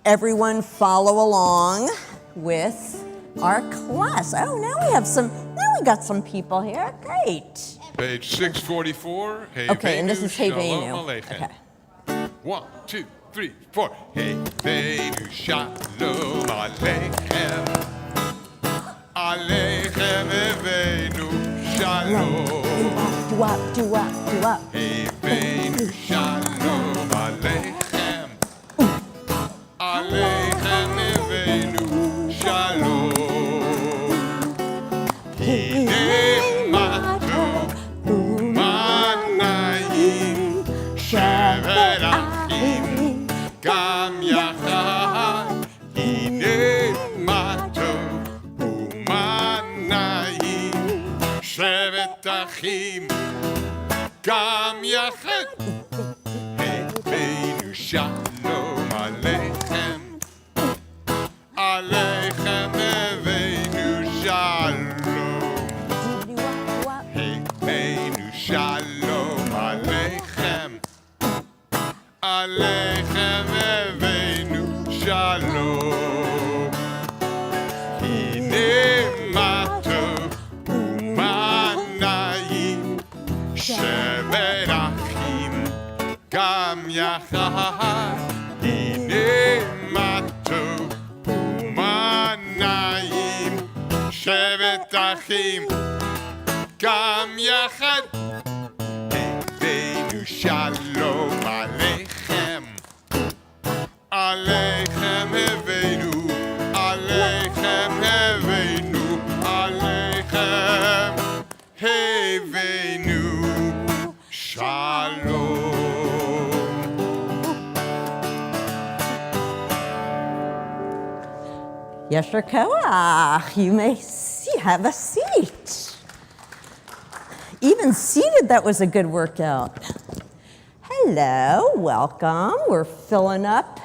everyone follow along with our class. Oh, now we got some people here. Great. Page 644. Hey, okay, and this is Hey Venu. Okay. 1, 2, 3, 4. Hey Venu, Shalom Aleichem. Aleichem Venu, Shalom. Do up. Hey Venu, Shalom Aleichem. Aleichem Venu, Shalom. Hine matu umanayim shevet achim gam yachad. Hine matu umanayim shevet achim gam yachad. Hey Venu, Shalom Aleichem. Aleichem Venu, Shalom. Hey Venu, Shalom Aleichem. Aleichem Venu, Shalom. Hine matu umanayim shevet achim gam yachad. Hine matu umanayim shevet achim gam yachad. Hey Venu, Shalom Aleichem. Aleichem Venu, Aleichem Venu, Aleichem Venu, Shalom. Yasher koach. You may have a seat. Even seated, that was a good workout. Hello, welcome. We're filling up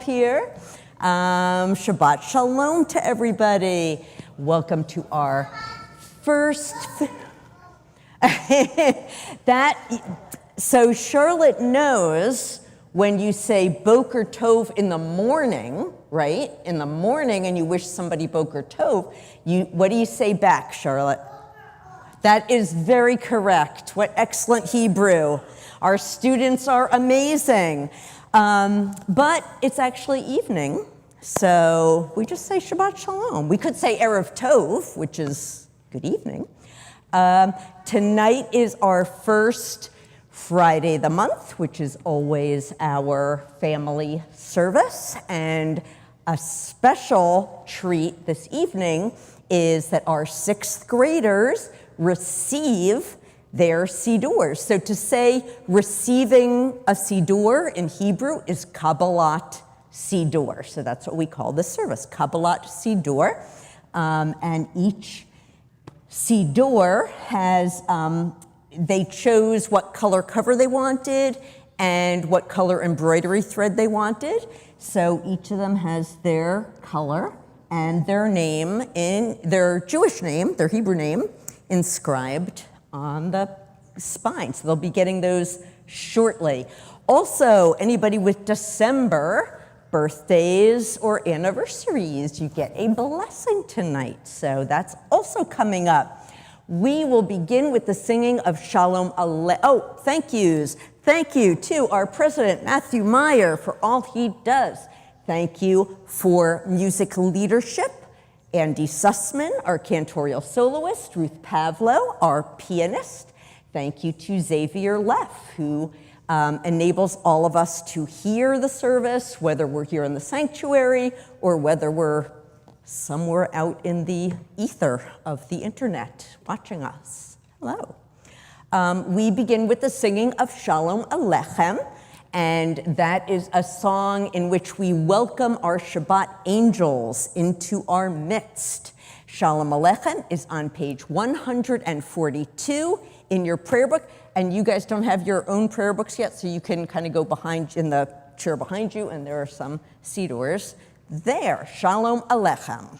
here. Shabbat Shalom to everybody. Welcome to our first. So Charlotte knows when you say Boker Tov in the morning, right? In the morning, and you wish somebody Boker Tov, what do you say back, Charlotte? That is very correct. What excellent Hebrew. Our students are amazing. But it's actually evening, so we just say Shabbat Shalom. We could say Erev Tov, which is good evening. Tonight is our first Friday of the month, which is always our family service. And a special treat this evening is that our 6th graders receive their sidurs. So to say receiving a sidur in Hebrew is Kabbalat Sidur. So that's what we call this service, Kabbalat Sidur. And each sidur has, they chose what color cover they wanted and what color embroidery thread they wanted. So each of them has their color and their name, in their Jewish name, their Hebrew name, inscribed on the spine. So they'll be getting those shortly. Also, anybody with December birthdays or anniversaries, you get a blessing tonight. So that's also coming up. We will begin with the singing of Shalom Aleichem. Oh, thank yous. Thank you to our president, Matthew Meyer, for all he does. Thank you for music leadership, Andy Sussman, our cantorial soloist, Ruth Pavlo, our pianist. Thank you to Xavier Leff, who enables all of us to hear the service, whether we're here in the sanctuary or whether we're somewhere out in the ether of the internet watching us. Hello. We begin with the singing of Shalom Aleichem, and that is a song in which we welcome our Shabbat angels into our midst. Shalom Aleichem is on page 142 in your prayer book, and you guys don't have your own prayer books yet, so you can kind of go behind in the chair behind you, and there are some sidurs there. Shalom Aleichem.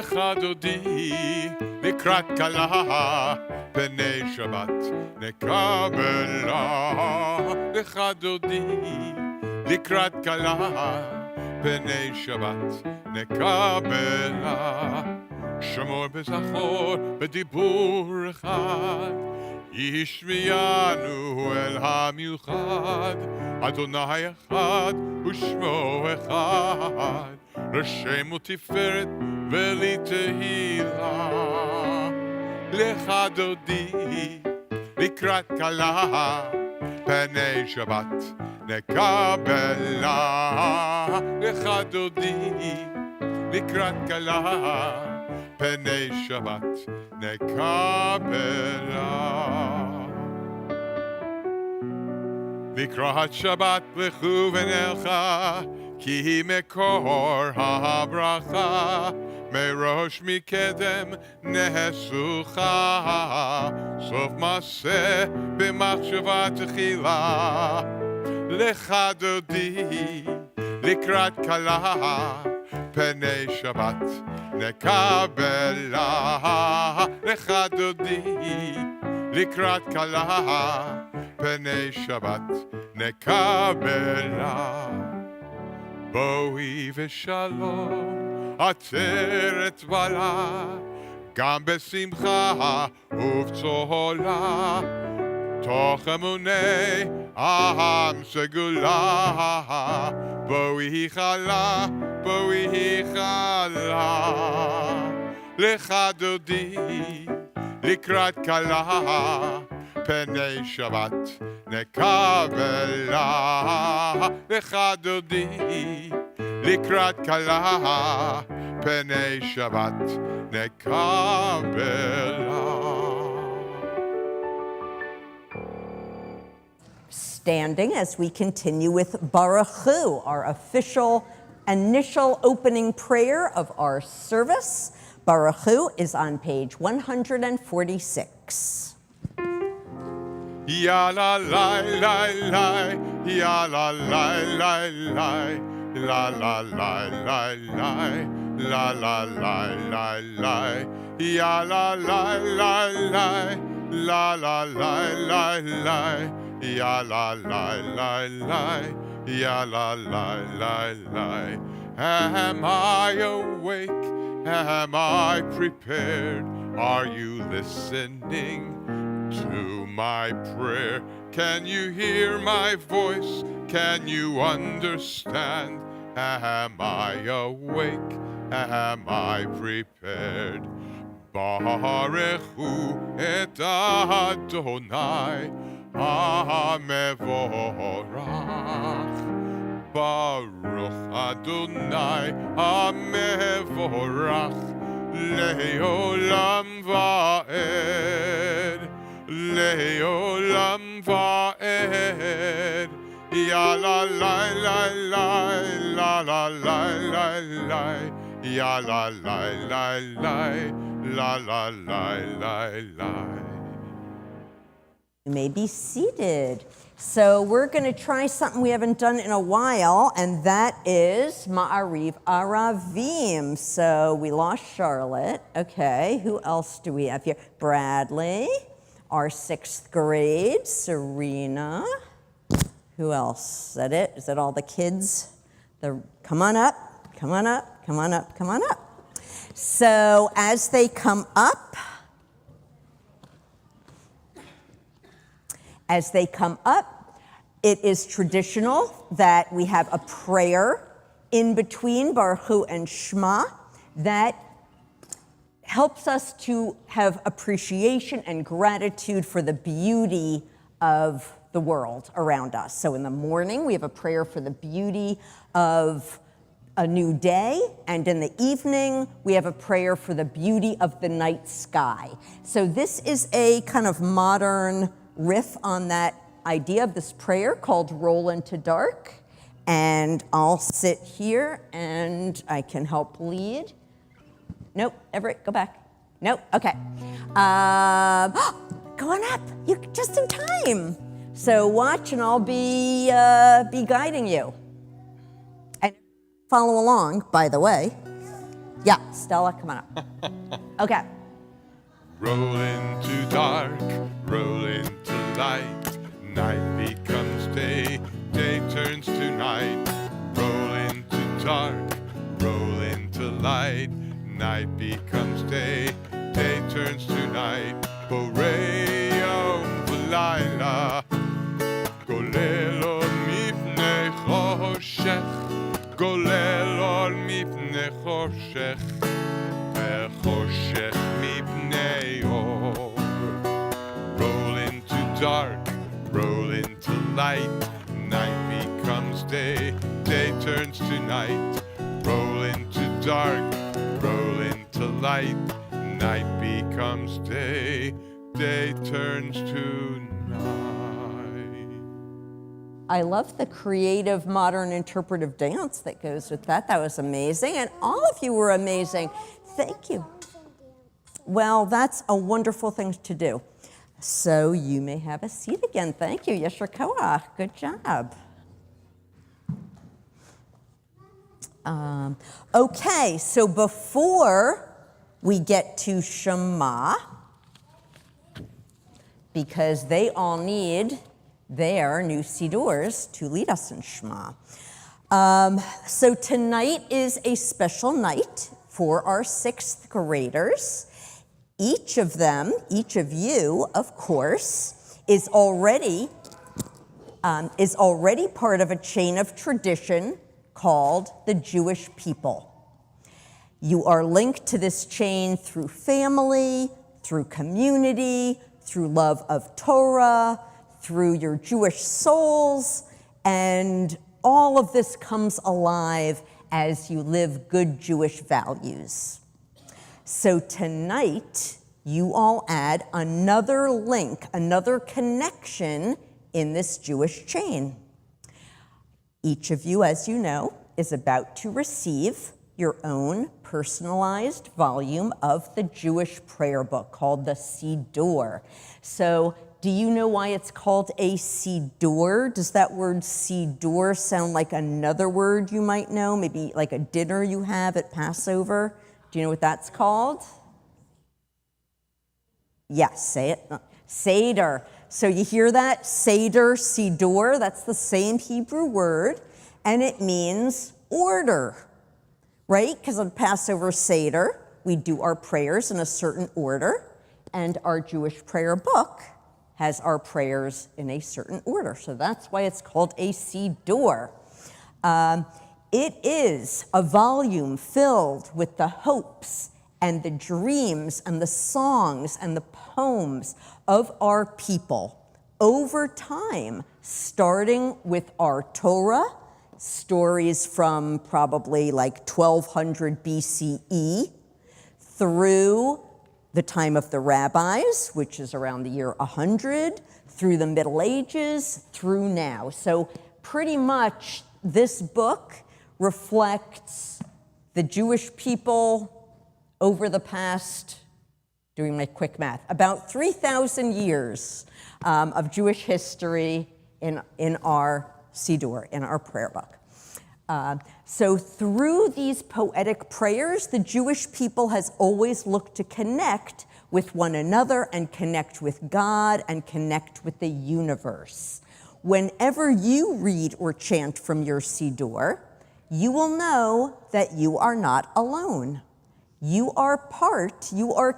לך דודי, לקראת כלה, פני שבת נקבלה. לך דודי, לקראת כלה, פני שבת נקבלה. שמור בזכור בדיבור אחד, ישמיענו אל המיוחד. אדוני אחד ושמו אחד, לשם ותפארת ולי תהילה. לך דודי, לקראת כלה, פני שבת נקבלה. לך דודי, לקראת כלה, פני שבת נקבלה. לקראת שבת לכו ונלכה, כי מקור הברכה, מראש מקדם נסוכה, סוף מעשה במחשבה תחילה. לך דודי, לקראת כלה, פני שבת נקבלה. לך דודי, לקראת כלה, פני שבת נקבלה. בואי ושלום, עצרת בלה, גם בשמחה ובצהלה, תוך אמוני העם סגולה. בואי חלה, בואי חלה. לך דודי, לקראת כלה, פני שבת נקבלה. לך דודי, לקראת כלה, פני שבת נקבלה. Standing as we continue with Baruch Hu, our official initial opening prayer of our service. Baruch Hu is on page 146. Ya la la la la, ya la la la la, la la la la la, la la la la la, ya la la la la, la la la la la, ya la la la la, ya la la la la. Am I awake? Am I prepared? Are you listening to my prayer? Can you hear my voice? Can you understand? Am I awake? Am I prepared? Baruch Hu et Adonai HaMevorach. Baruch Adonai HaMevorach Le'olam va'ed, Le'olam va'ed. Ya la la la la, la la la la la, ya la la la la, la la la la la. You may be seated. So we're going to try something we haven't done in a while, and that is Ma'ariv Aravim. So we lost Charlotte. Okay, who else do we have here? Bradley, our 6th grade, Serena. Who else? Is that it? Is that all the kids? Come on up, come on up, come on up, come on up. So as they come up, it is traditional that we have a prayer in between Baruch Hu and Shema that helps us to have appreciation and gratitude for the beauty of the world around us. So in the morning, we have a prayer for the beauty of a new day, and in the evening, we have a prayer for the beauty of the night sky. So this is a kind of modern riff on that idea of this prayer called Roll Into Dark. And I'll sit here and I can help lead. Nope, Everett, go back. Nope, okay. Go on up, you're just in time. So watch and I'll be guiding you. And follow along, by the way. Yeah, Stella, come on up. Okay. Roll into dark, roll into light. Night becomes day, day turns to night. Roll into dark, roll into light. Night becomes day, day turns to night. Boreo v'layla, golel ol mipnei choshech, golel ol mipnei choshech, v'choshech mipnei or. Roll into dark, roll into light. Night becomes day, day turns to night. Roll into dark, roll into light. Night becomes day, day turns to night. I love the creative modern interpretive dance that goes with that. That was amazing. And all of you were amazing. Thank you. Well, that's a wonderful thing to do. So you may have a seat again. Thank you. Yesher koach. Good job. Okay, so before we get to Shema, because they all need their new sidurs to lead us in Shema. So tonight is a special night for our 6th graders. Each of them, each of you, of course, is already part of a chain of tradition called the Jewish people. You are linked to this chain through family, through community, through love of Torah, through your Jewish souls, and all of this comes alive as you live good Jewish values. So tonight, you all add another link, another connection in this Jewish chain. Each of you, as you know, is about to receive your own personalized volume of the Jewish prayer book called the Siddur. So do you know why it's called a Siddur? Does that word Siddur sound like another word you might know? Maybe like a dinner you have at Passover? Do you know what that's called? Yes, say it. Seder. So you hear that? Seder, Siddur, that's the same Hebrew word, and it means order, right? Because on Passover Seder, we do our prayers in a certain order, and our Jewish prayer book has our prayers in a certain order. So that's why it's called a Siddur. It is a volume filled with the hopes and the dreams and the songs and the poems of our people over time, starting with our Torah, stories from probably like 1200 BCE, through the time of the rabbis, which is around the year 100, through the Middle Ages, through now. So pretty much this book reflects the Jewish people over the past, doing my quick math, about 3,000 years of Jewish history in our Siddur, in our prayer book. So through these poetic prayers, the Jewish people has always looked to connect with one another and connect with God and connect with the universe. Whenever you read or chant from your Siddur, you will know that you are not alone. You are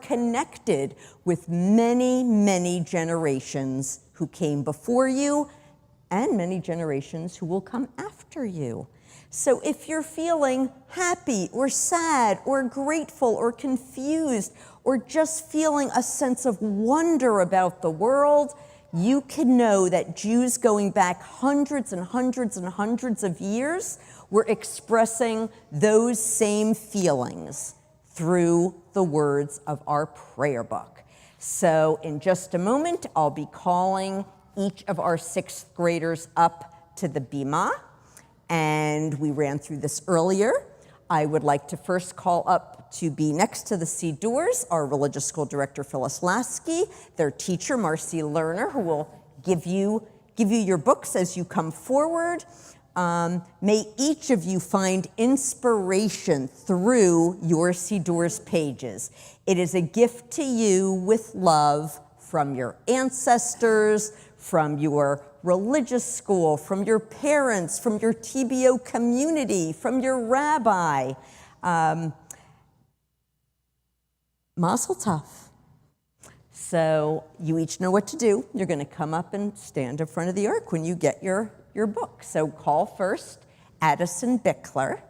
connected with many, many generations who came before you and many generations who will come after you. So if you're feeling happy or sad or grateful or confused or just feeling a sense of wonder about the world, you can know that Jews going back hundreds and hundreds and hundreds of years were expressing those same feelings through the words of our prayer book. So in just a moment, I'll be calling each of our 6th graders up to the bima, and we ran through this earlier. I would like to first call up to be next to the Sidurs our religious school director, Phyllis Lasky, their teacher, Marcy Lerner, who will give you your books as you come forward. May each of you find inspiration through your Sidur's pages. It is a gift to you with love from your ancestors, from your religious school, from your parents, from your TBO community, from your rabbi. Mazel tov. So you each know what to do. You're going to come up and stand in front of the ark when you get your book. So call first Addison Bickler.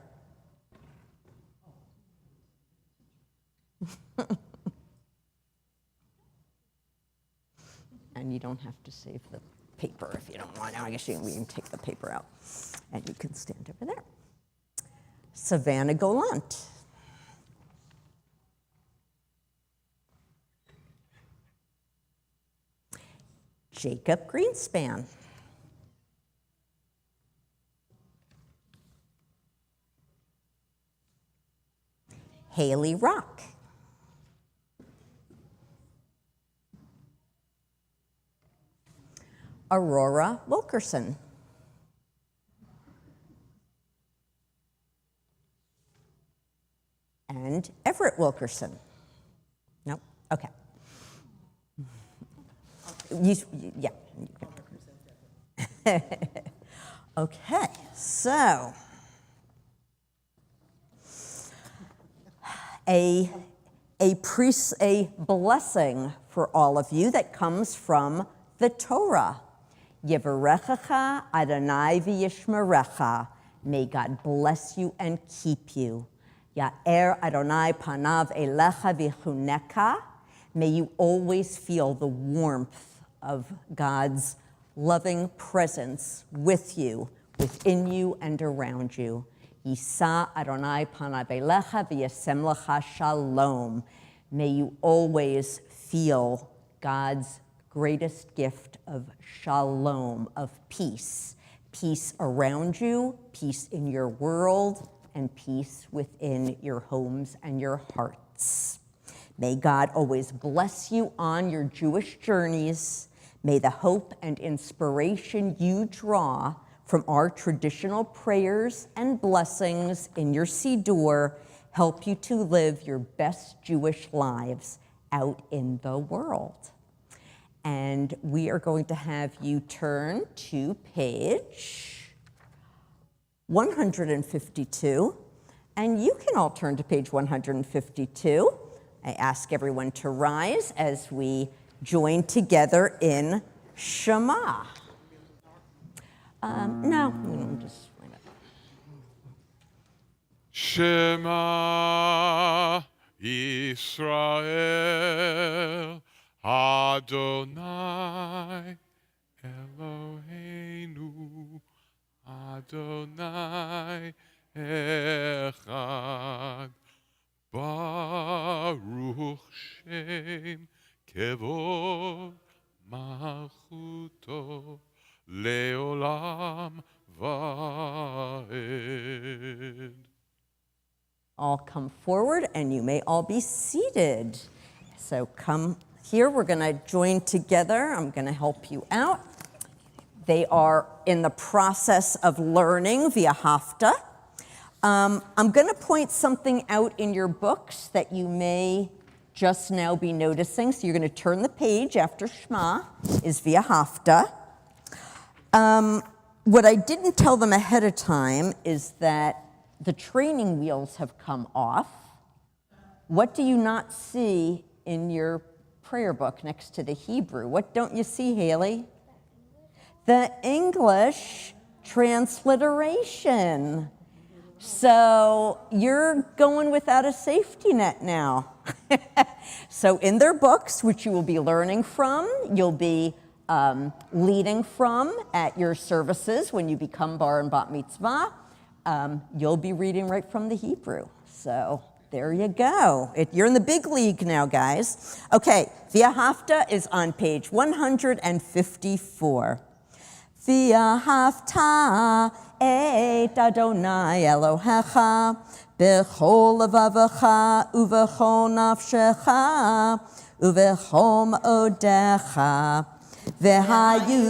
And you don't have to save the paper if you don't want to. I guess we can take the paper out. And you can stand over there. Savannah Golant. Jacob Greenspan. Haley Rock. Aurora Wilkerson. And Everett Wilkerson. No? Okay. Yeah. Okay, so a blessing for all of you that comes from the Torah. Yivarechecha Adonai v'yishmerecha. May God bless you and keep you. Ya'er Adonai panav elecha v'chuneka. May you always feel the warmth of God's loving presence with you, within you, and around you. Yisa Adonai panav elecha v'yasem lecha shalom. May you always feel God's greatest gift of shalom, of peace. Peace around you, peace in your world, and peace within your homes and your hearts. May God always bless you on your Jewish journeys. May the hope and inspiration you draw from our traditional prayers and blessings in your Siddur help you to live your best Jewish lives out in the world. And we are going to have you turn to page 152, and you can all turn to page 152. I ask everyone to rise as we join together in Shema. No, just wait a minute. Shema Yisrael Adonai Eloheinu Adonai Echad Baruch Shem Kevod Malchuto Leolam Vaed. All come forward, and you may all be seated. So come here. We're going to join together. I'm going to help you out. They are in the process of learning via Hafta. I'm going to point something out in your books that you may just now be noticing. So you're going to turn the page after Shema is via Hafta. What I didn't tell them ahead of time is that the training wheels have come off. What do you not see in your prayer book next to the Hebrew? What don't you see, Haley? The English transliteration. So you're going without a safety net now. So in their books, which you will be learning from, you'll be leading from at your services when you become bar and bat mitzvah, you'll be reading right from the Hebrew. So there you go. You're in the big league now, guys. Okay, Via Hafta is on page 154. Via Hafta et Adonai Elohecha b'chol levavecha uv'chol nafshecha uv'chol ma'odecha V'hayu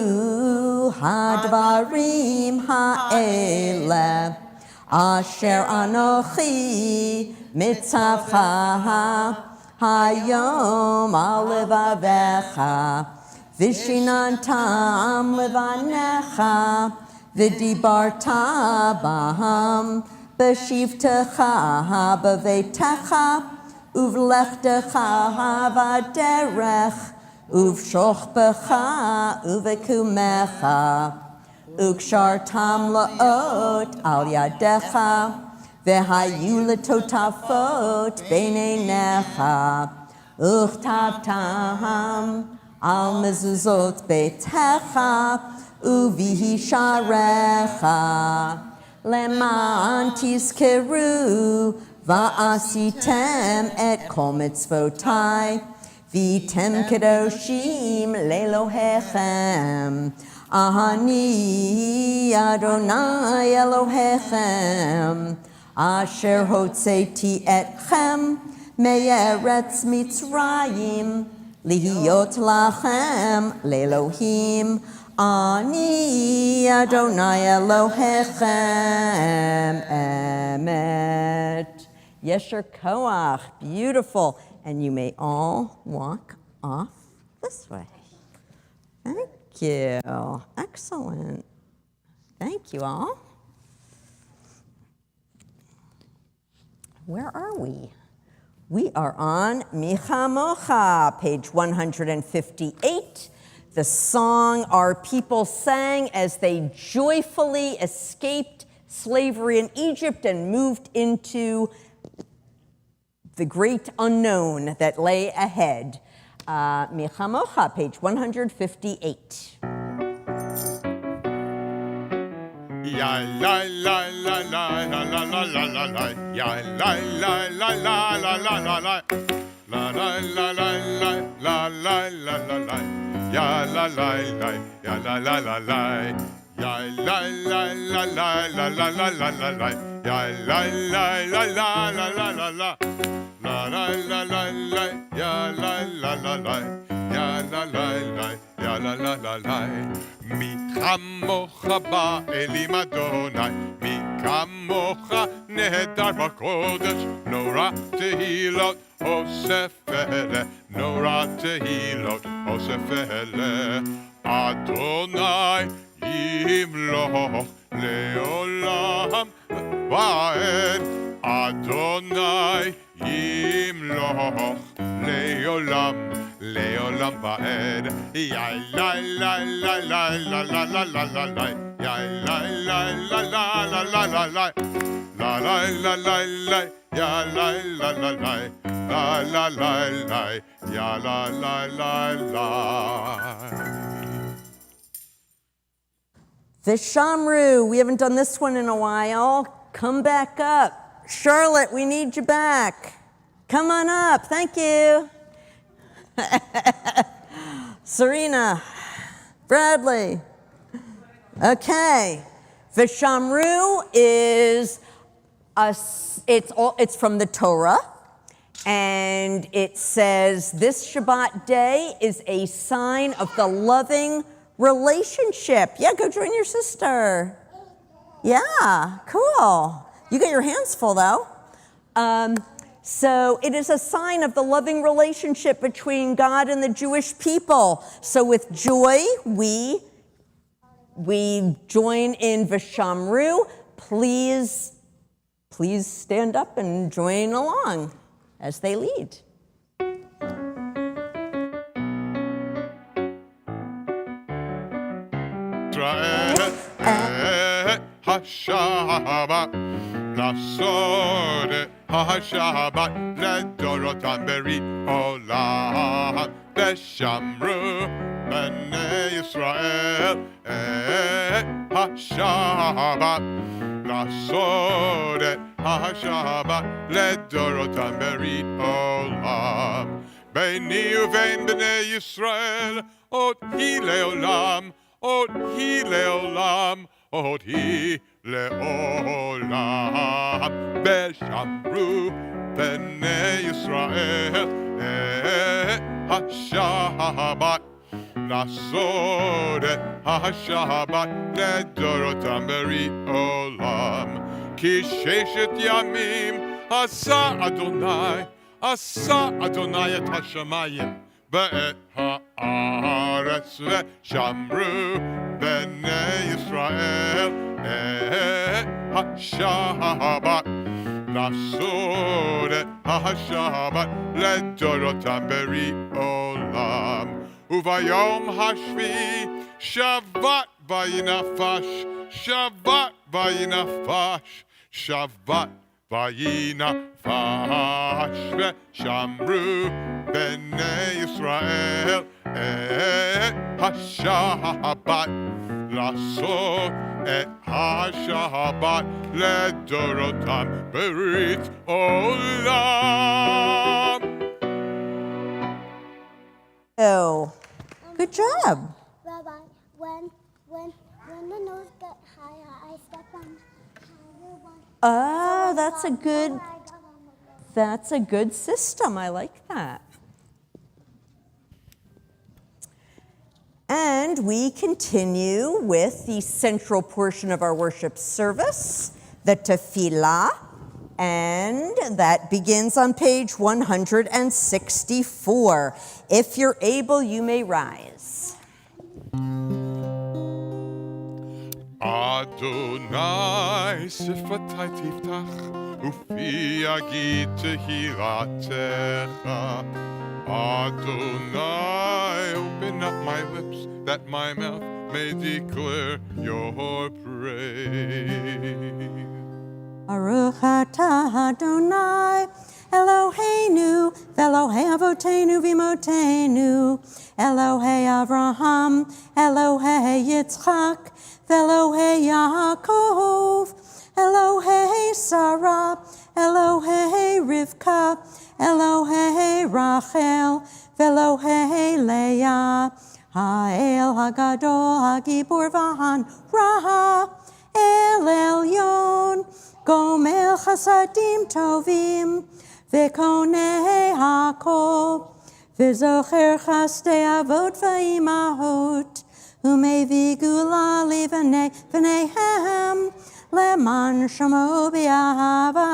hadvarim ha'ele asher anochi mitzavcha hayom al levavecha v'shinantam levanecha v'dibarta baham b'shivtecha b'veitecha uvlechtecha v'derech uvshochbecha uvekumecha ukshartam laot al yadecha v'hayu letotafot beinenecha uchtavtam al mezuzot beitecha uvihisharecha leman tizkeru va'asitem et kol mitzvotai v'tem kedoshim lelohechem Ahani Adonai Elohechem Asher hotzeti etchem me'eretz Mitzrayim lihiyot lachem le'Elohim Ani Adonai Elohechem Emet. Yesher Koach, beautiful. And you may all walk off this way. Thank you. Excellent. Thank you all. Where are we? We are on Micha Mocha, page 158. The song our people sang as they joyfully escaped slavery in Egypt and moved into the great unknown that lay ahead. Micha Mocha, page 158. Ya la la la la la la la la la la. Ya la la la la la la la la. La la la la la la la la la la. Ya la la la ya la la la la. Ya la la la la la la la la la la. Ya la la la la la la la la. La la la la la ya la la la la. Ya la la la ya la la la la. Mi kamocha ba'elim Adonai, mi kamocha nehedar b'kodesh, nora tehilot osefele, nora tehilot osefele. Adonai yimloch leolam va'ed, Adonai yimloch leolam. Leolam va'ed, ya la la la la la la la la la la, ya la la la la la la la la, la la la la la, ya la la la la, la la la la, ya la la la la. Vishamru, we haven't done this one in a while. Come back up. Charlotte, we need you back. Come on up, thank you. Serena, Bradley. Okay, Vishamru is it's from the Torah, and it says this Shabbat day is a sign of the loving relationship. Yeah, go join your sister. Yeah, cool. You get your hands full though. So it is a sign of the loving relationship between God and the Jewish people. So with joy, we join in Vishamru. Please stand up and join along as they lead. HaShabbat, Nasod HaShabbat, Ledorotam Berit Olam, Beshamru Bnei Yisrael, HaShabbat, Nasod HaShabbat, Ledorotam Berit Olam, Beini uvein Bnei Yisrael, Od hi leolam, Od hi leolam, Od hi leolam, Beshamru Bnei Yisrael, HaShabbat, לעשות את השבת לדורותם בריאת עולם. כי ששת ימים עשה אדוני את השמיים ואת הארץ, ושמרו בני ישראל את השבת. לעשות את השבת לדורותם בריאת עולם. וביום השביעי שבת וינפש, שבת וינפש, שבת וינפש, ושמרו בני ישראל את השבת. לעשות את השבת לדורותם בריאת עולם. Oh, good job. Rabbi, when the nose get higher, I step on higher one. Oh, that's a good system. I like that. And we continue with the central portion of our worship service, the tefillah, and that begins on page 164. If you're able, you may rise. Adonai sifratai tiftach ufi yagid tehillatcha. Adonai, open up my lips that my mouth may declare your praise. Baruch atah Adonai, Eloheinu, Elohei Avotenu v'Imotenu, Elohei Avraham, Elohei Yitzchak, Elohei Yaakov, Elohei Sarah, Elohei Rivka, Elohei Rachel, Elohei Leah, Ha'el Hagadol, Hagibor V'han Raha, El Elyon, Gomel Chasadim Tovim, V'konei Hakol, V'zocher Chastei Avot V'imahot, Umevi Gula V'neihem, Leman Shamo B'Ahava,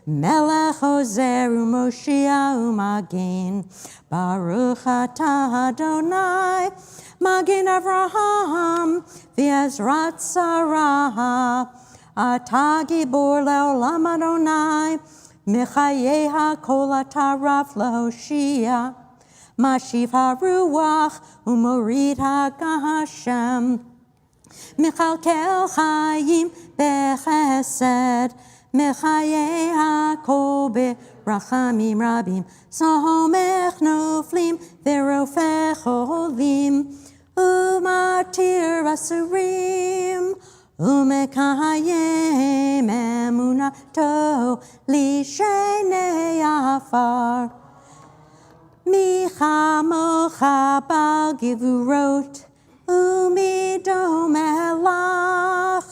Melech Ozer U'Moshia U'Magin, Baruch atah Adonai, Magin Avraham, V'Ezrat Sarah, Atah Gibor Le'olam Adonai, Michayei HaKol Atah Raf Lehoshia, Mashiv HaRuach U'Morid HaGashem, Michalkel Chayim Bechesed, Mechayei HaKol Berachamim Rabim, Somech Noflim V'Rofech Olim, Umatir Asurim, Umekayem Emunato Lishenei Afar, Michamocha Bal Givurot, Umido Melach,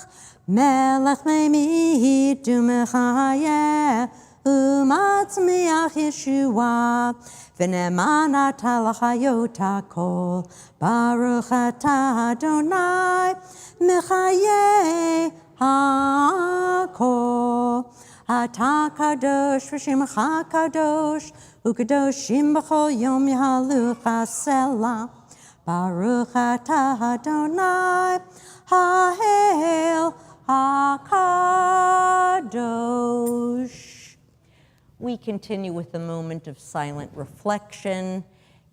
Melech Meimid Umechayeh, Umatzmiach Yeshua, V'ne'eman Talachayot HaKol, Baruch atah Adonai, Mechayeh HaKol, Atah Kadosh V'Shemcha Kadosh, U'Kadoshim B'chol Yom Yahalucha Selah, Baruch atah Adonai, Ha'el HaKadosh. We continue with a moment of silent reflection,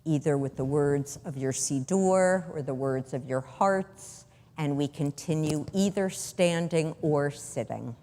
either with the words of your Siddur or the words of your hearts, and we continue either standing or sitting.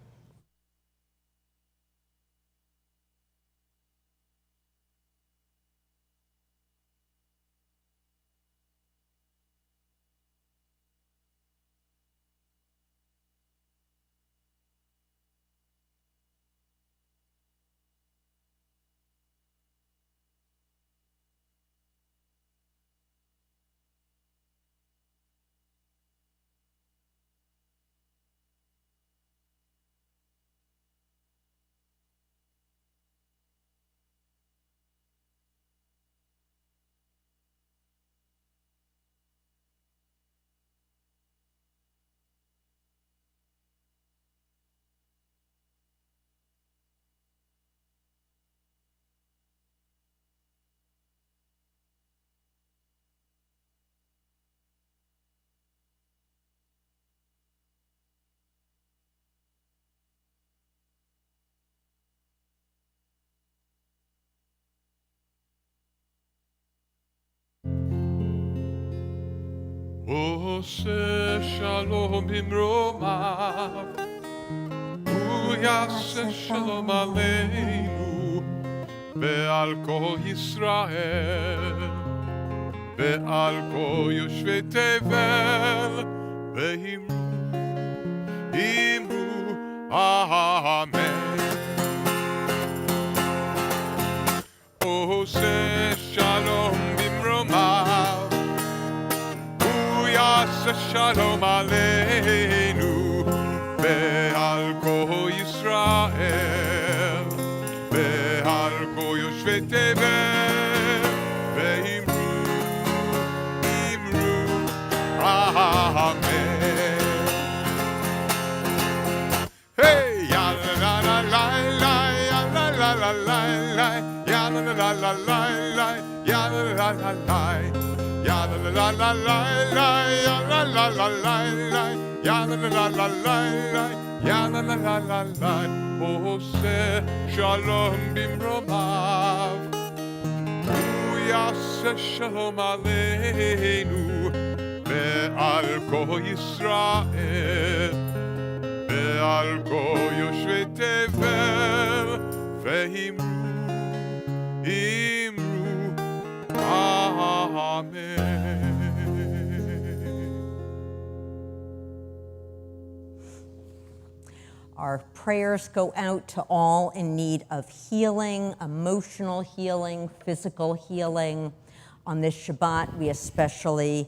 עושה שלום במרומיו, הוא יעשה שלום עלינו ועל כל ישראל, ועל כל יושבי תבל, ואמרו אמן. עושה שלום במרומיו, הוא יעשה שלום עלינו ועל כל ישראל, ועל כל יושבי תבל, ואמרו אמן. Hey, ya la la la la la, ya la la la la la, ya la la la la la la, ya la la la la, ya la la la la la, ya la la la la la, ya la la la la la, ya la la la la la. עושה שלום במרומיו, הוא יעשה שלום עלינו ועל כל ישראל, ועל כל יושבי תבל, ואמרו אמן. Our prayers go out to all in need of healing, emotional healing, physical healing. On this Shabbat, we especially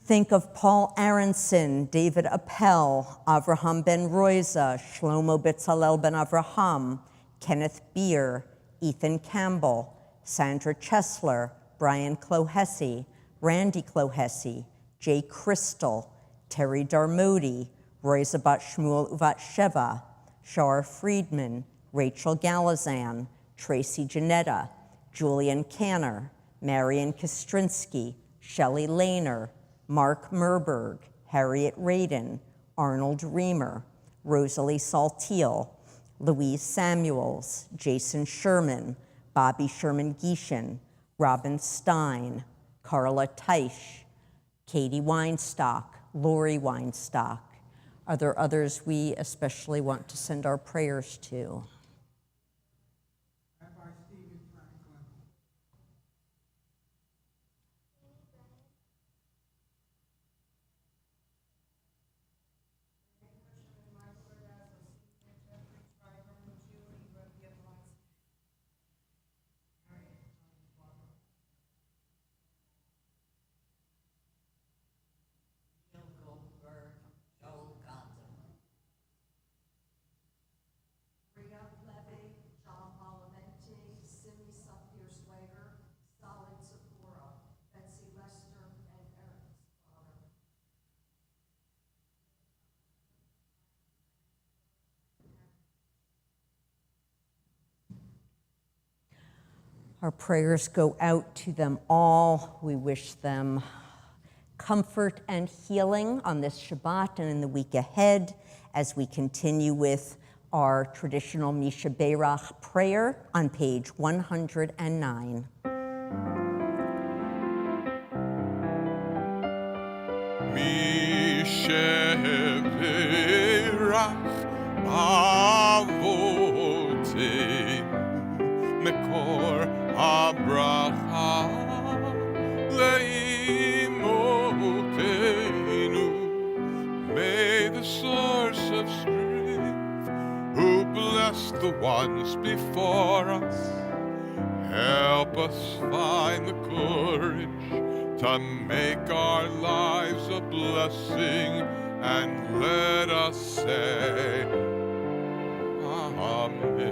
think of Paul Aronson, David Appel, Avraham ben Roiza, Shlomo Betzalel ben Avraham, Kenneth Beer, Ethan Campbell, Sandra Chesler, Brian Clohessy, Randy Clohessy, Jay Crystal, Terry Darmody, Roiza bat Shmuel uvat Sheva, Shar Friedman, Rachel Galazan, Tracy Janetta, Julian Canner, Marion Kostrinsky, Shelley Lehner, Mark Merberg, Harriet Radin, Arnold Reamer, Rosalie Saltiel, Louise Samuels, Jason Sherman, Bobby Sherman-Gieshin, Robin Stein, Carla Teisch, Katie Weinstock, Lori Weinstock. Are there others we especially want to send our prayers to? Rabbi Stephen Franklin. Our prayers go out to them all. We wish them comfort and healing on this Shabbat and in the week ahead as we continue with our traditional Misha Beirach prayer on page 109. Misha Beirach Avoteinu Mekor Abraha Leimotenu. May the source of strength, who blessed the ones before us, help us find the courage to make our lives a blessing, and let us say Amen.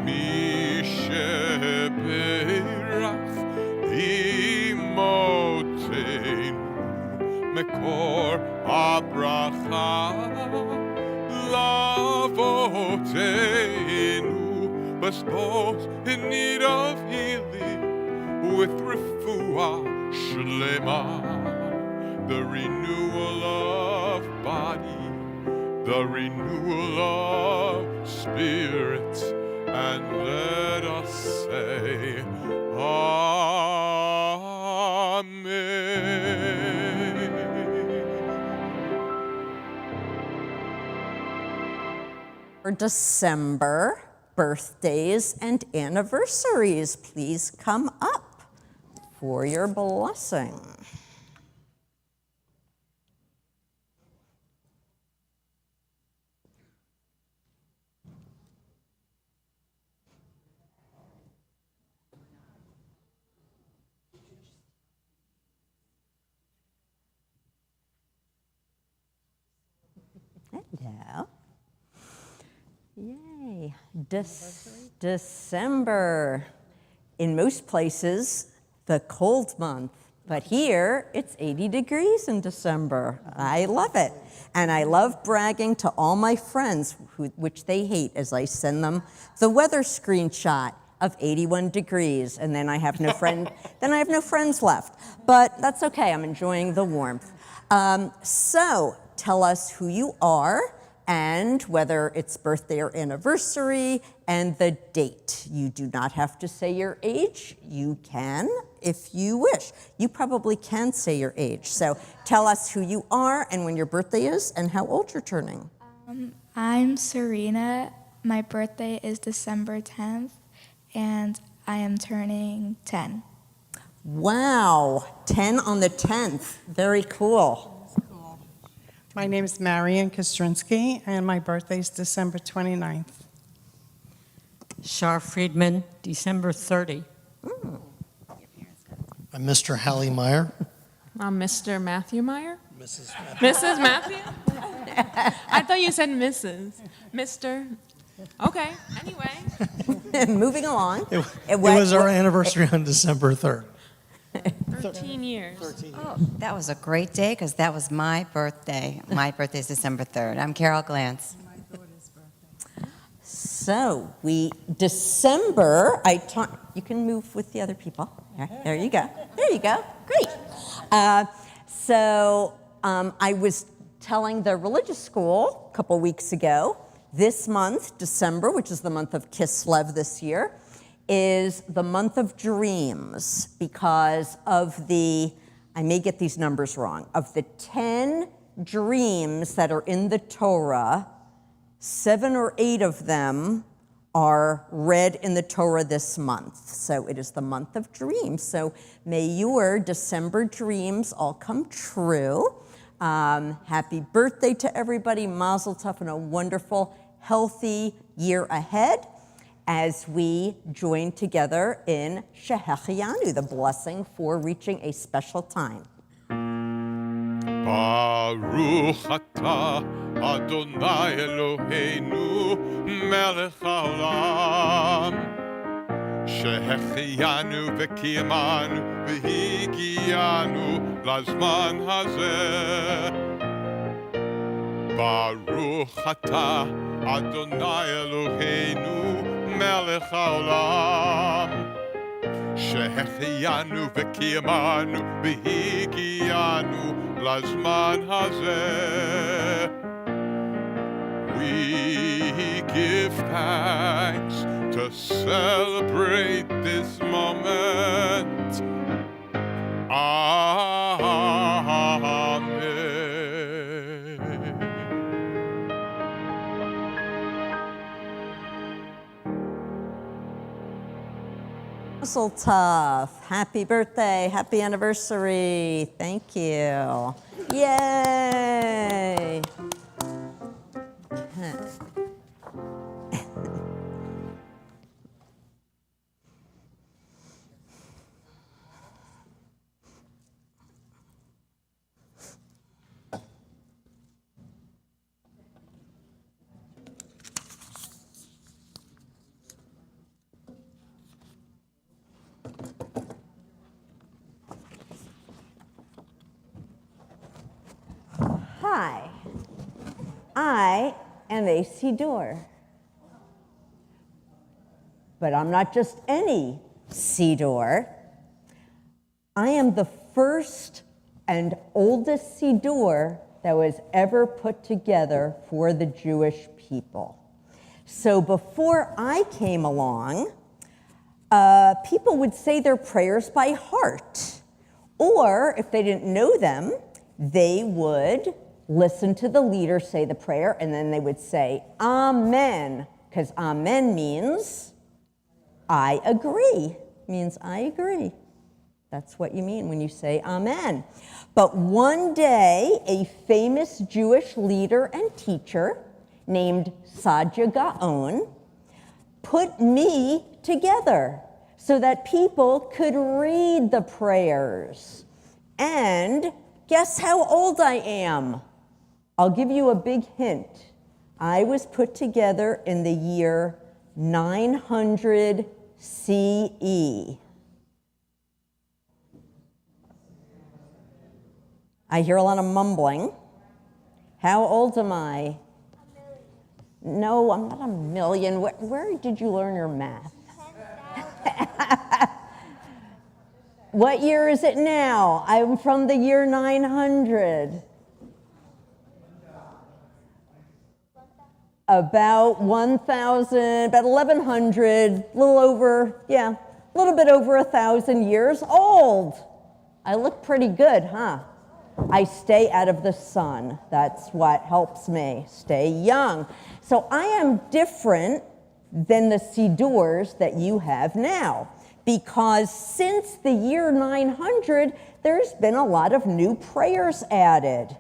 Mishe Beirach Imotenu Mekor Abraha Lavotenu. Bless those in need of healing with refuah shlema, the renewal of body, the renewal of spirit, and let us say, Amen. For December, birthdays and anniversaries, please come up for your blessing. Hello. Yay. December. In most places, the cold month. But here, it's 80 degrees in December. I love it. And I love bragging to all my friends, which they hate, as I send them the weather screenshot of 81 degrees. And then I have no friends left. But that's okay. I'm enjoying the warmth. So tell us who you are and whether it's birthday or anniversary and the date. You do not have to say your age. You can if you wish. You probably can say your age. So tell us who you are and when your birthday is and how old you're turning. I'm Serena. My birthday is December 10th, and I am turning 10. Wow, 10 on the 10th. Very cool. My name is Marian Kostrinsky, and my birthday is December 29th. Shar Friedman, December 30. I'm Mr. Hallie Meyer. I'm Mr. Matthew Meyer. Mrs. Matthew. Mrs. Matthew? I thought you said Mrs. Mr. Okay, anyway. Moving along. It was our anniversary on December 3rd. 13 years. Oh, that was a great day because that was my birthday. My birthday is December 3rd. I'm Carol Glantz. So December, you can move with the other people. There you go. There you go. Great. I was telling the religious school a couple weeks ago, this month, December, which is the month of Kislev this year, is the month of dreams because of I may get these numbers wrong, of the 10 dreams that are in the Torah, 7 or 8 of them are read in the Torah this month. So it is the month of dreams. So may your December dreams all come true. Happy birthday to everybody. Mazel tov and a wonderful, healthy year ahead as we join together in Shehechianu, the blessing for reaching a special time. Baruch atah Adonai Eloheinu melech haolam שהחיינו וקיימנו והגיענו לזמן הזה. ברוך אתה אדוני אלוהינו מלך העולם שהחיינו וקיימנו והגיענו לזמן הזה. We give thanks to celebrate this moment. Amen. Mazel tov. Happy birthday, happy anniversary. Thank you. Yay. Hi, I am a Siddur, but I'm not just any Siddur. I am the first and oldest Siddur that was ever put together for the Jewish people. So before I came along, people would say their prayers by heart, or if they didn't know them, they would listen to the leader say the prayer, and then they would say, Amen, because Amen means I agree, means I agree. That's what you mean when you say Amen. But one day, a famous Jewish leader and teacher named Sadia Gaon put me together so that people could read the prayers. And guess how old I am? I'll give you a big hint. I was put together in the year 900 CE. I hear a lot of mumbling. How old am I? No, I'm not a million. Where did you learn your math? What year is it now? I'm from the year 900. About 1,000, about 1,100, a little bit over 1,000 years old. I look pretty good, huh? I stay out of the sun. That's what helps me stay young. So I am different than the Sidurs that you have now, because since the year 900, there's been a lot of new prayers added.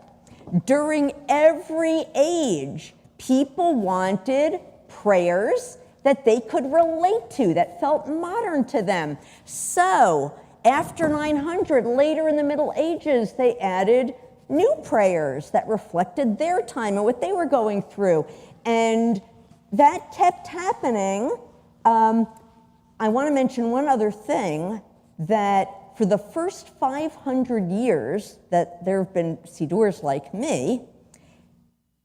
During every age, people wanted prayers that they could relate to, that felt modern to them. So after 900, later in the Middle Ages, they added new prayers that reflected their time and what they were going through. And that kept happening. I want to mention one other thing, that for the first 500 years that there have been Sidurs like me,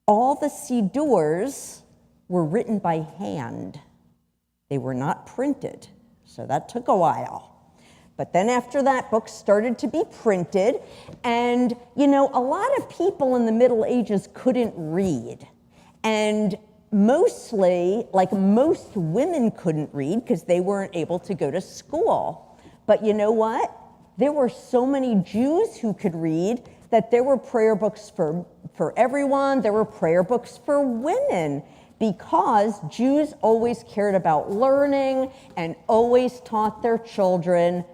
all the Sidurs were written by hand. They were not printed, so that took a while. But then after that, books started to be printed, and a lot of people in the Middle Ages couldn't read. And mostly, like most women couldn't read because they weren't able to go to school. But you know what? There were so many Jews who could read that there were prayer books for everyone. There were prayer books for women, because Jews always cared about learning and always taught their children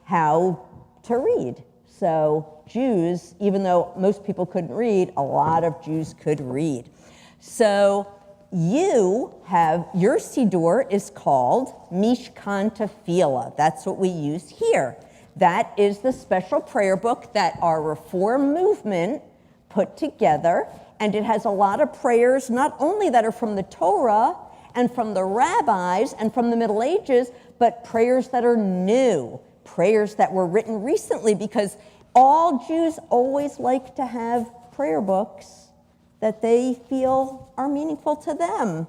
how to read. So Jews, even though most people couldn't read, a lot of Jews could read. So you have, your Siddur is called Mishkan Tefillah. That's what we use here. That is the special prayer book that our Reform movement put together, and it has a lot of prayers, not only that are from the Torah and from the rabbis and from the Middle Ages, but prayers that are new, prayers that were written recently, because all Jews always like to have prayer books that they feel are meaningful to them.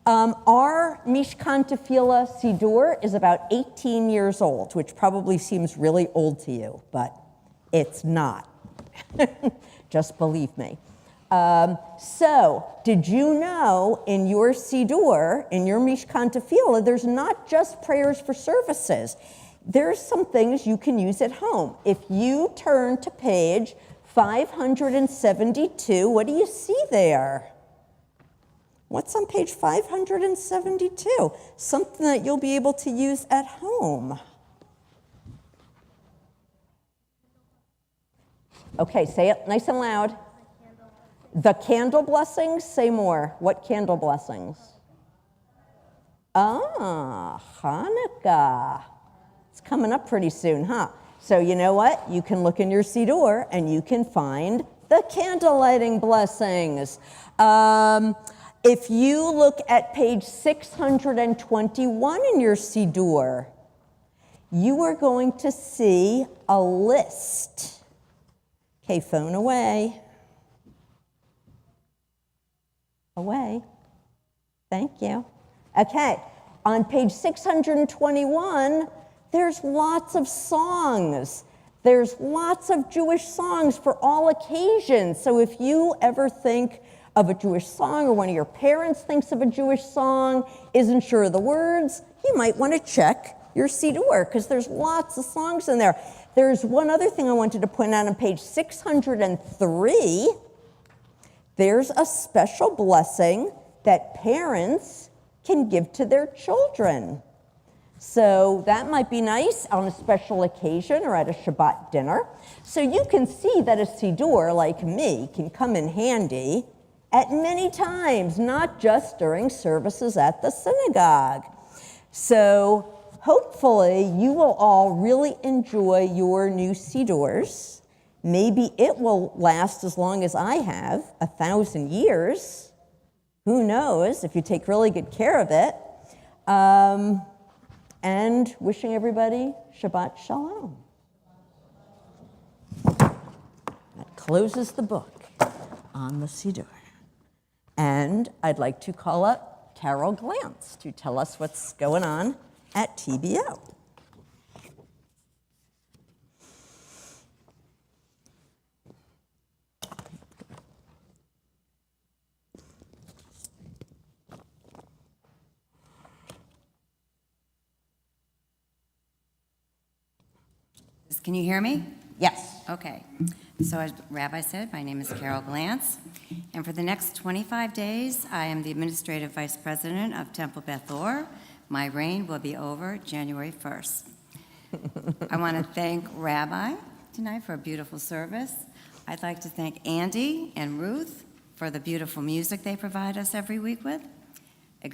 Our Mishkan Tefillah Siddur is about 18 years old, which probably seems really old to you, but it's not. Just believe me. So, did you know in your Siddur, in your Mishkan Tefillah, there's not just prayers for services. There's some things you can use at home. If you turn to page 572, what do you see there? What's on page 572? Something that you'll be able to use at home. Okay, say it nice and loud. The candle blessings, say more. What candle blessings? Hanukkah. It's coming up pretty soon, huh? So you know what? You can look in your Siddur and you can find the candle lighting blessings. If you look at page 621 in your Siddur, you are going to see a list. Okay, phone away. Away. Thank you. Okay, on page 621, there's lots of songs. There's lots of Jewish songs for all occasions. So if you ever think of a Jewish song, or one of your parents thinks of a Jewish song, isn't sure of the words, you might want to check your Siddur, because there's lots of songs in there. There's one other thing I wanted to point out on page 603. there's a special blessing that parents can give to their children. So that might be nice on a special occasion or at a Shabbat dinner. So you can see that a siddur like me can come in handy at many times, not just during services at the synagogue. So hopefully you will all really enjoy your new siddurs. Maybe it will last as long as I have, 1,000 years. Who knows, if you take really good care of it. And wishing everybody Shabbat Shalom. That closes the book on the Siddur. And I'd like to call up Carol Glantz to tell us what's going on at TBO. Can you hear me? Yes. Okay. So as Rabbi said, my name is Carol Glantz, and for the next 25 days, I am the Administrative Vice President of Temple Beth Orr. My reign will be over January 1st. I want to thank Rabbi tonight for a beautiful service. I'd like to thank Andy and Ruth for the beautiful music they provide us every week with,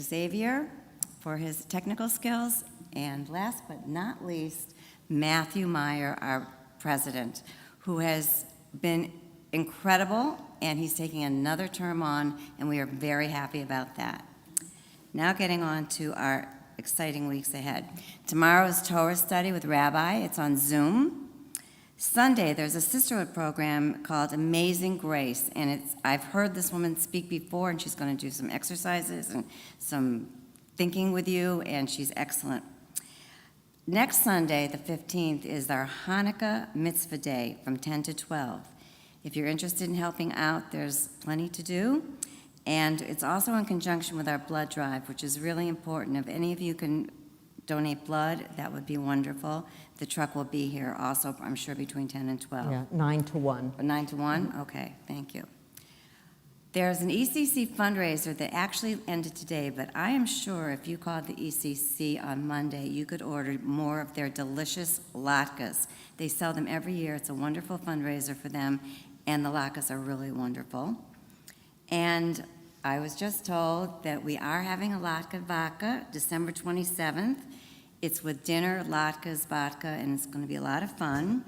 Xavier for his technical skills, and last but not least, Matthew Meyer, our president, who has been incredible, and he's taking another term on, and we are very happy about that. Now getting on to our exciting weeks ahead. Tomorrow is Torah study with Rabbi. It's on Zoom. Sunday, there's a sisterhood program called Amazing Grace, and I've heard this woman speak before, and she's going to do some exercises and some thinking with you, and she's excellent. Next Sunday, the 15th, is our Hanukkah Mitzvah Day from 10 to 12. If you're interested in helping out, there's plenty to do. And it's also in conjunction with our blood drive, which is really important. If any of you can donate blood, that would be wonderful. The truck will be here also, I'm sure, between 10 and 12. Yeah, 9 to 1. 9 to 1? Okay, thank you. There's an ECC fundraiser that actually ended today, but I am sure if you called the ECC on Monday, you could order more of their delicious latkes. They sell them every year. It's a wonderful fundraiser for them, and the latkes are really wonderful. And I was just told that we are having a latke vodka December 27th. It's with dinner, latkes, vodka, and it's going to be a lot of fun.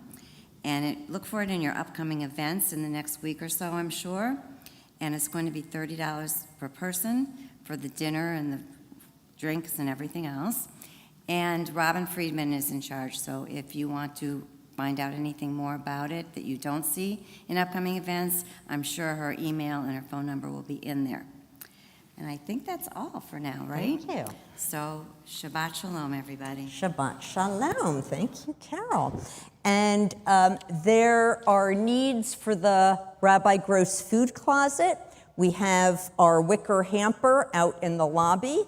And look for it in your upcoming events in the next week or so, I'm sure. And it's going to be $30 per person for the dinner and the drinks and everything else. And Robin Friedman is in charge, so if you want to find out anything more about it that you don't see in upcoming events, I'm sure her email and her phone number will be in there. And I think that's all for now, right? Thank you. So Shabbat Shalom, everybody. Shabbat Shalom. Thank you, Carol. And there are needs for the Rabbi Gross food closet. We have our wicker hamper out in the lobby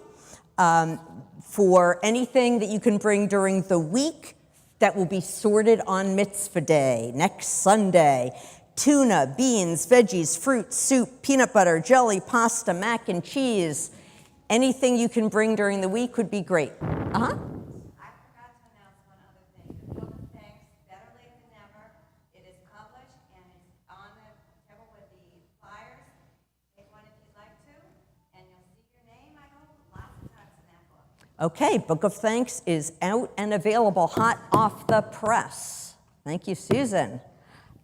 for anything that you can bring during the week that will be sorted on Mitzvah Day, next Sunday. Tuna, beans, veggies, fruit, soup, peanut butter, jelly, pasta, mac and cheese. Anything you can bring during the week would be great. I forgot to announce one other thing. The Book of Thanks, Better Late Than Never. It is published and it's on the table with the flyers. Take one if you'd like to, and you'll see your name, I hope, lots of times in that book. Okay, Book of Thanks is out and available, hot off the press. Thank you, Susan.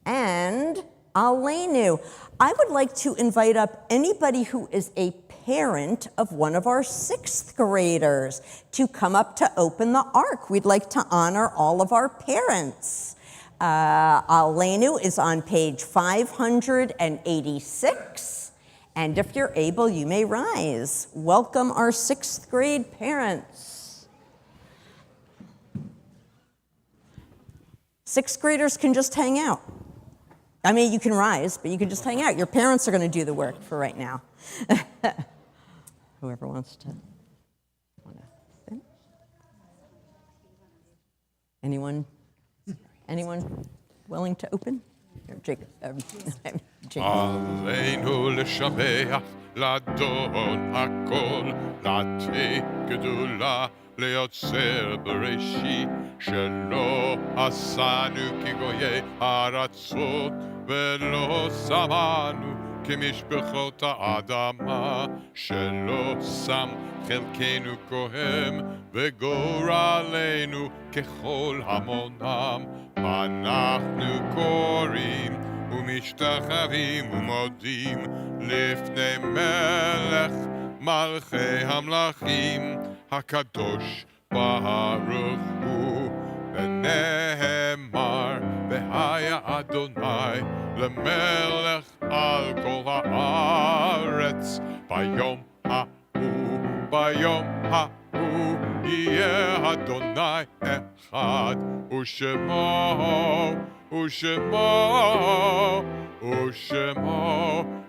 And Aleinu, I would like to invite up anybody who is a parent of one of our 6th graders to come up to open the Ark. We'd like to honor all of our parents. Aleinu is on page 586, and if you're able, you may rise. Welcome our 6th grade parents. 6th graders can just hang out. I mean, you can rise, but you can just hang out. Your parents are going to do the work for right now. Whoever wants to. Anyone willing to open? Jacob. עלינו לשבח לאדון הכל, לתת גדולה ליוצר בראשית, שלא עשנו כגויי הארצות, ולא שמנו כמשפחות האדמה, שלא שם חלקנו כהן וגורלנו ככל המונם. אנחנו קוראים ומשתחווים ומודים לפני מלך מלכי המלכים, הקדוש ברוך הוא. ונאמר והיה אדוני למלך על כל הארץ, ביום ההוא יהיה אדוני אחד, ושמו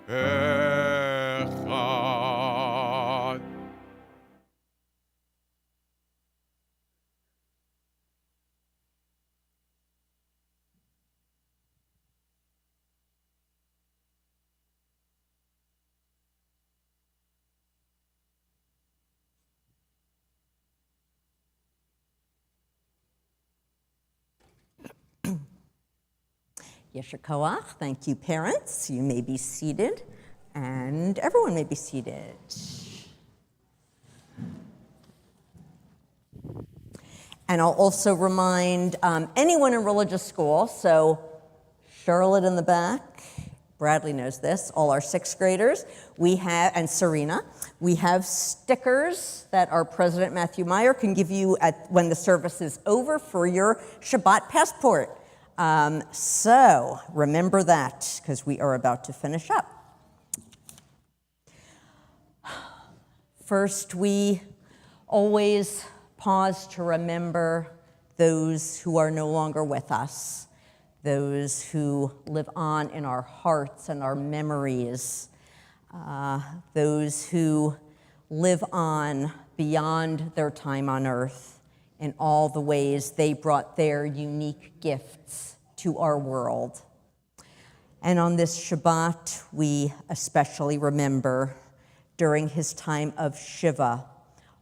אחד. Yesher Koach. Thank you, parents. You may be seated, and everyone may be seated. And I'll also remind anyone in religious school, so Charlotte in the back, Bradley knows this, all our sixth graders, we have, and Serena, we have stickers that our President Matthew Meyer can give you when the service is over for your Shabbat passport. So remember that, because we are about to finish up. First, we always pause to remember those who are no longer with us, those who live on in our hearts and our memories, those who live on beyond their time on earth in all the ways they brought their unique gifts to our world. And on this Shabbat, we especially remember, during his time of Shiva,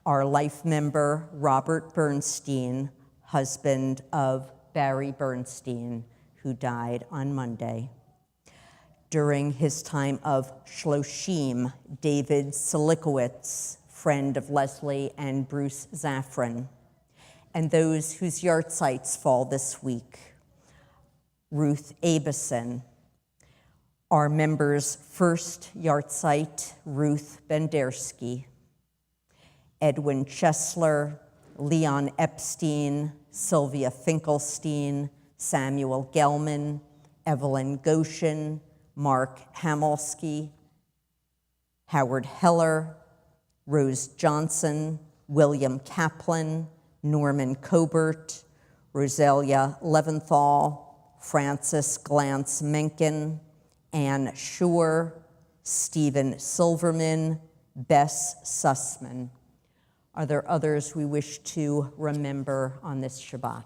our life member, Robert Bernstein, husband of Barry Bernstein, who died on Monday. During his time of Shloshim, David Silikowitz, friend of Leslie and Bruce Zaffron, and those whose yartzites fall this week. Ruth Abison, our member's first yartzeit, Ruth Bendersky, Edwin Chesler, Leon Epstein, Sylvia Finkelstein, Samuel Gelman, Evelyn Goshen, Mark Hamolsky, Howard Heller, Rose Johnson, William Kaplan, Norman Cobert, Roselia Leventhal, Francis Glantz Mencken, Ann Schur, Stephen Silverman, Bess Sussman. Are there others we wish to remember on this Shabbat?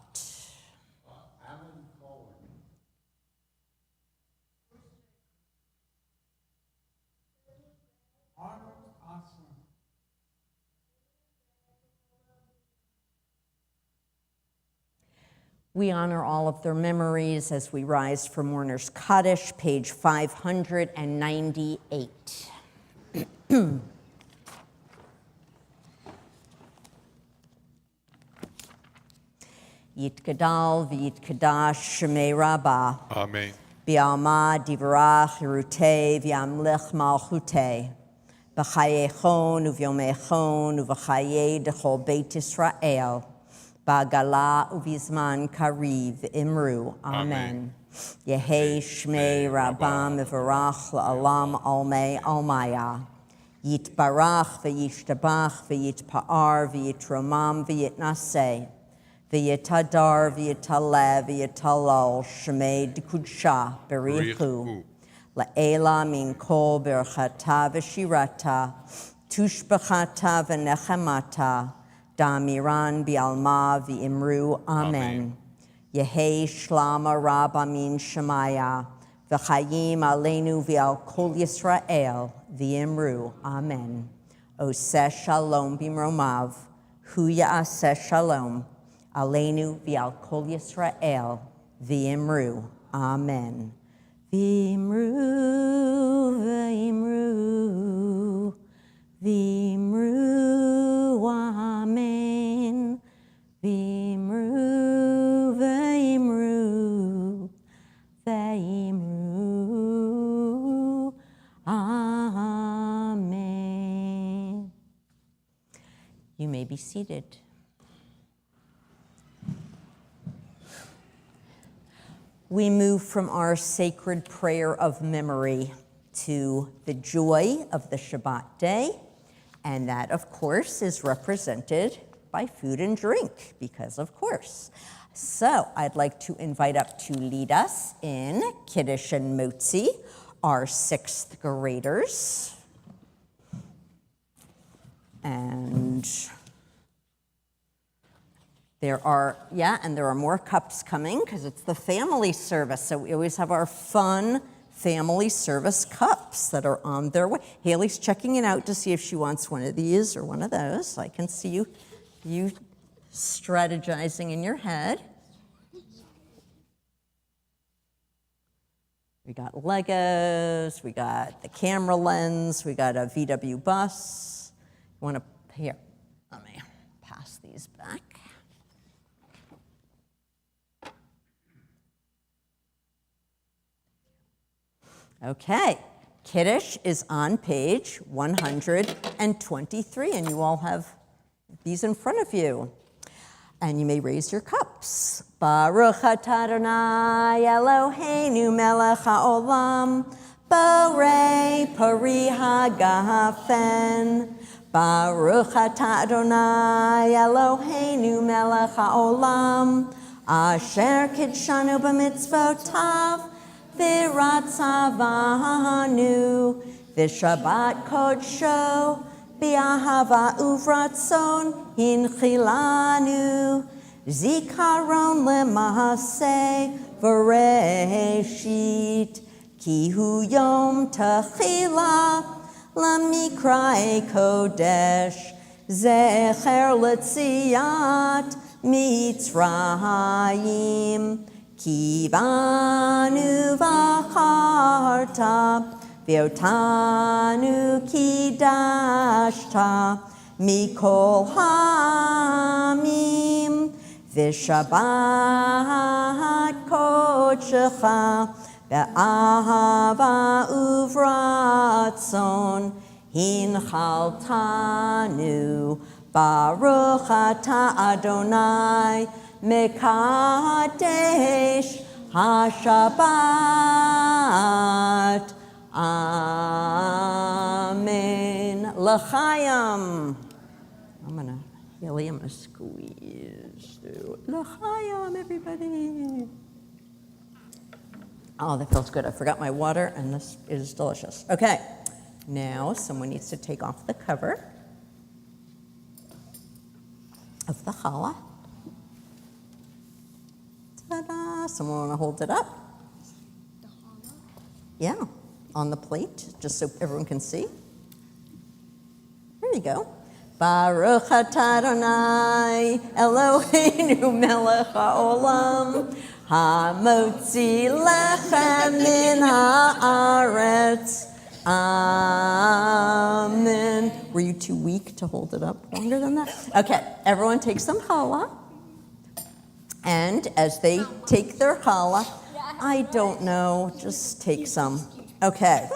We honor all of their memories as we rise for Mourner's Kaddish, page 598. Yitgadal v'yitkadash shemei Rabbah. Amen. Bi'alma divrach yerutei v'yamlich malchutei. B'chayechon uvyomechon uv'chayei dechol Beit Yisrael. Ba'gala uvizman kariv imru. Amen. Yehei shmei Rabbah mevarach la'alam almei almaya. Yitbarach v'yishtabach v'yitpa'ar v'yitromam v'yitnaseh. V'yitadar v'yitaleh v'yitalal shmei d'kudsha berichu. La'ela min kol berchata v'shirata. Tushbachata v'nechemata. Damiran bi'alma v'imru. Amen. Yehi Shlama Rabba Min Shemaya, V'chayim Aleinu V'al Kol Yisrael, V'imru. Amen. Oseh Shalom Bimromav, Hu Ya'aseh Shalom, Aleinu V'al Kol Yisrael, V'imru. Amen. V'imru, V'imru, V'imru, Amen. V'imru, V'imru, V'imru, Amen. You may be seated. We move from our sacred prayer of memory to the joy of the Shabbat day, and that, of course, is represented by food and drink, because of course. So I'd like to invite up to lead us in Kiddush and Motzi, our 6th graders. And there are more cups coming because it's the family service. So we always have our fun family service cups that are on their way. Haley's checking it out to see if she wants one of these or one of those. I can see you strategizing in your head. We got Legos, we got the camera lens, we got a VW bus. Here, let me pass these back. Okay, Kiddush is on page 123, and you all have these in front of you. And you may raise your cups. Baruch atah Adonai Eloheinu melech haolam, borei pari hagafen. Baruch atah Adonai Eloheinu melech haolam, asher kidshanu b'mitzvotav, v'ratzavanu, v'shabbat kodsho, B'ahava uvratzon hinchilanu, zikaron lemahaseh v'reshit, ki hu yom techila lamikrae kodesh, zecher letziat mitzrayim, ki banu v'acharta, V'otanu kidashta mikol hamim, v'shabbat kodshecha, v'ahava uvratzon hinchaltanu, baruch atah Adonai mekadesh hashabbat. Amen. L'chaim. I'm gonna squeeze through. L'chaim, everybody. Oh, that feels good. I forgot my water, and this is delicious. Okay, now someone needs to take off the cover of the challah. Ta-da! Someone wanna hold it up? The challah? Yeah. On the plate, just so everyone can see. There you go. Baruch atah Adonai Eloheinu melech haolam, hamotzi lechem min haaretz. Amen. Were you too weak to hold it up longer than that? Okay, everyone take some challah. And as they take their challah, I don't know, just take some. Okay.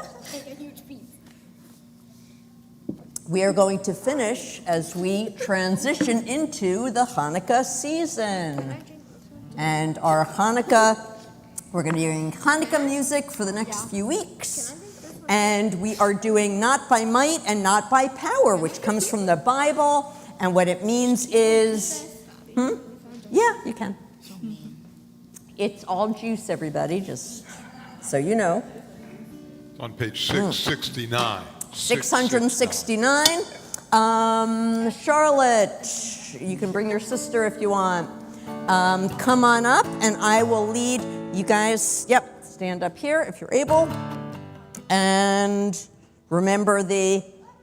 We are going to finish as we transition into the Hanukkah season. And our Hanukkah, we're going to be doing Hanukkah music for the next few weeks. And we are doing Not by Might and Not by Power, which comes from the Bible. And what it means is, yeah, you can. It's all juice, everybody, just so you know. On page 669. 669. Charlotte, you can bring your sister if you want. come on up and I will lead you guys. Yep, stand up here if you're able. And remember the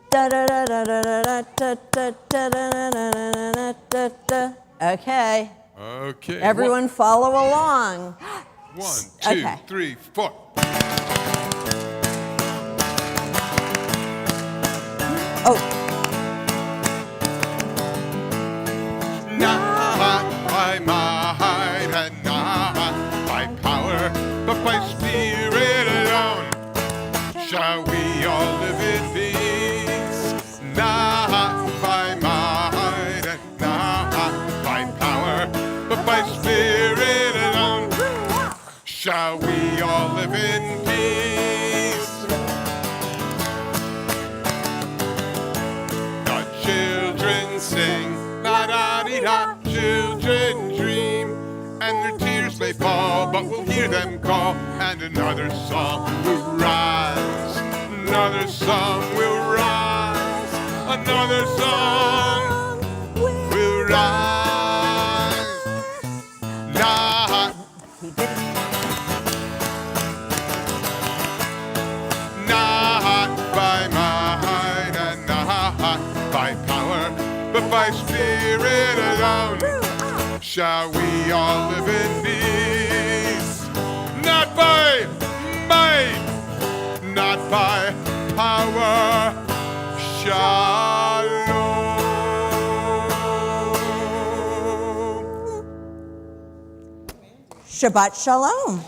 da da da da da da da da da da da da. Okay. Okay. Everyone follow along. 1, 2, Okay. 3, 4. Oh. Not by might and not by power, but by Spirit alone shall we all live in peace. Not by might and not by power, but by Spirit alone shall we all live in peace. The children sing, la-da-dee-da, children dream, and their tears may fall, but we'll hear them call, and another song will rise, another song will rise, another song will rise. Not by might and not by power, but by Spirit alone shall we all live in peace. Not by might, not by power. Shalom. Shabbat Shalom.